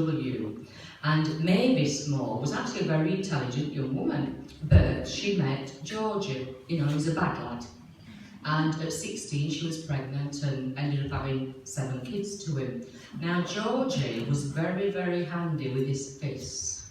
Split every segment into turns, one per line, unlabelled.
W. And Mavis Moore was actually a very intelligent young woman, but she met Georgie, you know, he was a bad lad. And at 16 she was pregnant and ended up having 7 kids to him. Now Georgie was very, very handy with his fists,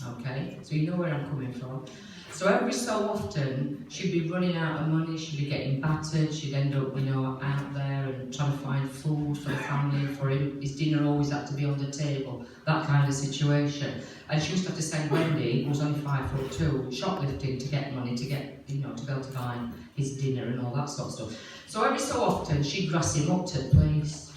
okay? So you know where I'm coming from. So every so often she'd be running out of money, she'd be getting battered, she'd end up, you know, out there and trying to find food for the family, for him. His dinner always had to be on the table, that kind of situation. And she used to have to send Wendy, who was only 5'2", shoplifting to get money, to get, you know, to be able to buy his dinner and all that sort of stuff. So every so often she'd grass him up to the place.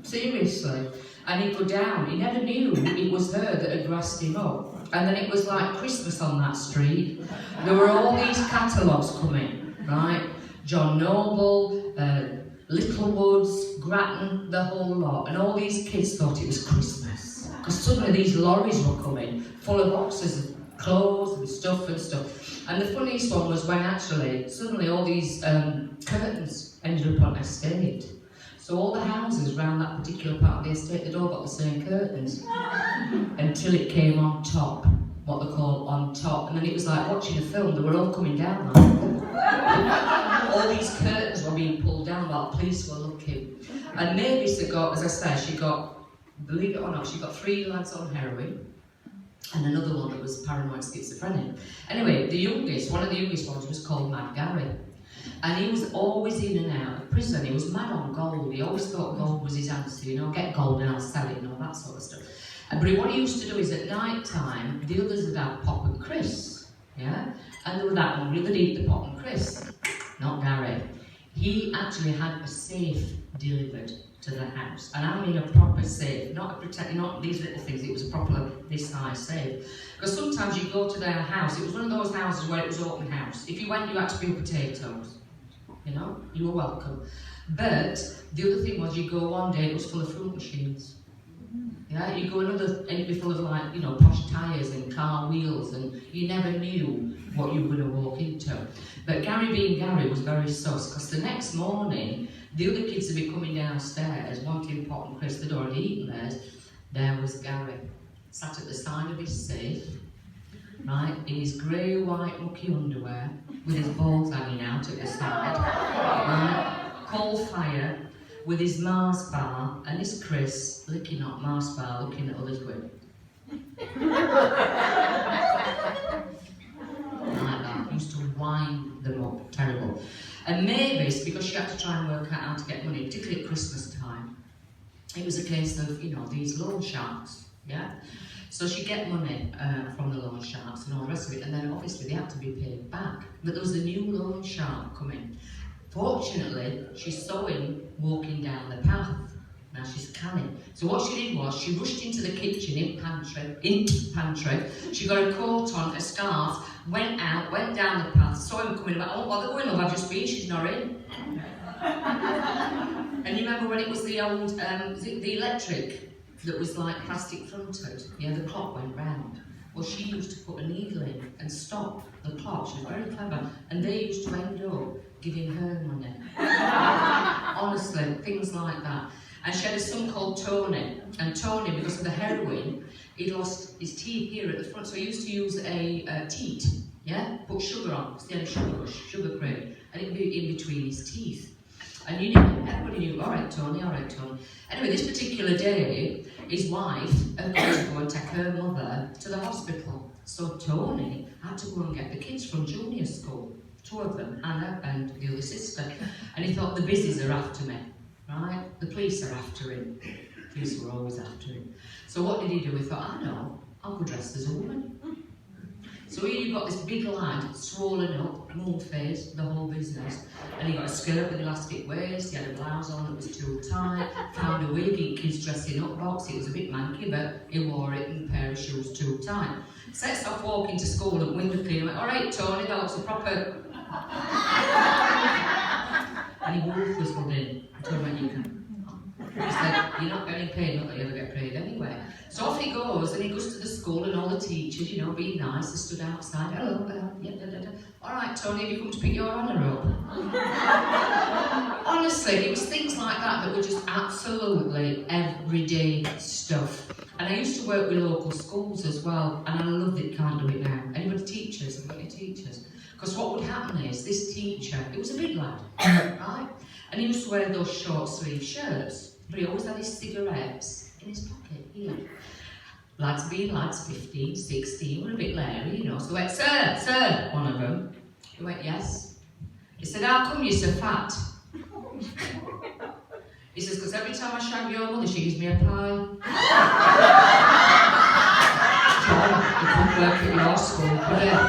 Seriously. And he'd go down. He never knew it was her that had grassed him up. And then it was like Christmas on that street. There were all these catalogues coming, right? John Noble, Littlewoods, Grattan, the whole lot. And all these kids thought it was Christmas. Because suddenly these lorries were coming, full of boxes of clothes and stuff and stuff. And the funniest one was when actually, suddenly all these curtains ended up on estate. So all the houses around that particular part of the estate, they'd all got the same curtains. Until it came on top, what they call on top. And then it was like watching a film, they were all coming down like all these curtains were being pulled down while police were looking. And Mavis had got, as I say, she got, believe it or not, she got 3 lads on heroin. And another one that was paranoid schizophrenic. Anyway, the youngest, one of the youngest ones was called Mad Gary. And he was always in and out of prison. He was mad on gold. He always thought gold was his answer, you know, get gold and I'll sell it and all that sort of stuff. But what he used to do is at night time, the others would have pop and crisps, yeah? And they were that hungry, they'd eat the pop and crisps. Not Gary. He actually had a safe delivered to the house. And I mean a proper safe, not these little things, it was a proper this size safe. Because sometimes you go to their house, it was one of those houses where it was open house. If you went, you had to bring potatoes. You know, you were welcome. But the other thing was, you go one day, it was full of fruit machines. Yeah, you go another, and it'd be full of like, you know, posh tyres and car wheels, and you never knew what you were going to walk into. But Gary being Gary was very sus, because the next morning, the other kids would be coming downstairs, wanting pot and crisps, they'd already eaten theirs. There was Gary, sat at the side of his safe, right, in his grey, white, mucky underwear, with his balls hanging out at the side, right, coal fire, with his Mars bar and his crisps, licking up Mars bar, looking at a liquid. Like that, used to wind them up, terrible. And Mavis, because she had to try and work out how to get money, particularly at Christmas time, it was a case of, you know, these loan sharks, yeah? So she'd get money from the loan sharks and all the rest of it, and then obviously they had to be paid back. But there was a new loan shark coming. Fortunately, she saw him walking down the path. Now she's canny. So what she did was, she rushed into the kitchen, into the pantry. She got a coat on, a scarf, went out, went down the path, saw him coming about, oh, bother going, love, I've just been, she's not in. And you remember when it was the old, the electric, that was like plastic fronted? Yeah, the clock went round. Well, she used to put a needle in and stop the clock. She was very clever. And they used to end up giving her money. Honestly, things like that. And she had a son called Tony. And Tony, because of the heroin, he lost his teeth here at the front. So he used to use a teat, yeah? Put sugar on, because he had a sugar cream. And it'd be in between his teeth. And you knew, everybody knew, all right, Tony, all right, Tony. Anyway, this particular day, his wife had got to go and take her mother to the hospital. So Tony had to go and get the kids from junior school, 2 of them, Anna and the other sister. And he thought, the busies are after me, right? The police are after him. The police were always after him. So what did he do? He thought, I know, I'll go dressed as a woman. So here you've got this big lad, swollen up, moon face, the whole business. And he got a skirt with elastic waist, he had a blouse on that was too tight, found a wig in kids dressing up box, it was a bit manky, but he wore it and a pair of shoes too tight. Sets off walking to school at window cleaner, went, all right, Tony, that looks a proper... And he wolf whistled in, I told him, you can. He said, you're not getting paid, not that you ever get paid anyway. So off he goes, and he goes to the school, and all the teachers, you know, being nice, they stood outside, hello, yeah, da, da, da. All right, Tony, have you come to pick your honour up? Honestly, it was things like that that were just absolutely everyday stuff. And And I used to work with local schools as well, and I love that you can't do it now. Anybody teachers? Have got any teachers? Because what would happen is, this teacher, it was a big lad, right? And he used to wear those short sleeve shirts, but he always had his cigarettes in his pocket, here. Lads being lads, 15, 16, were a bit leery, you know. So I went, sir, one of them. He went, yes. He said, how come you're so fat? He says, because every time I shag your mother, she gives me a pie. John, you couldn't work at your school, could you?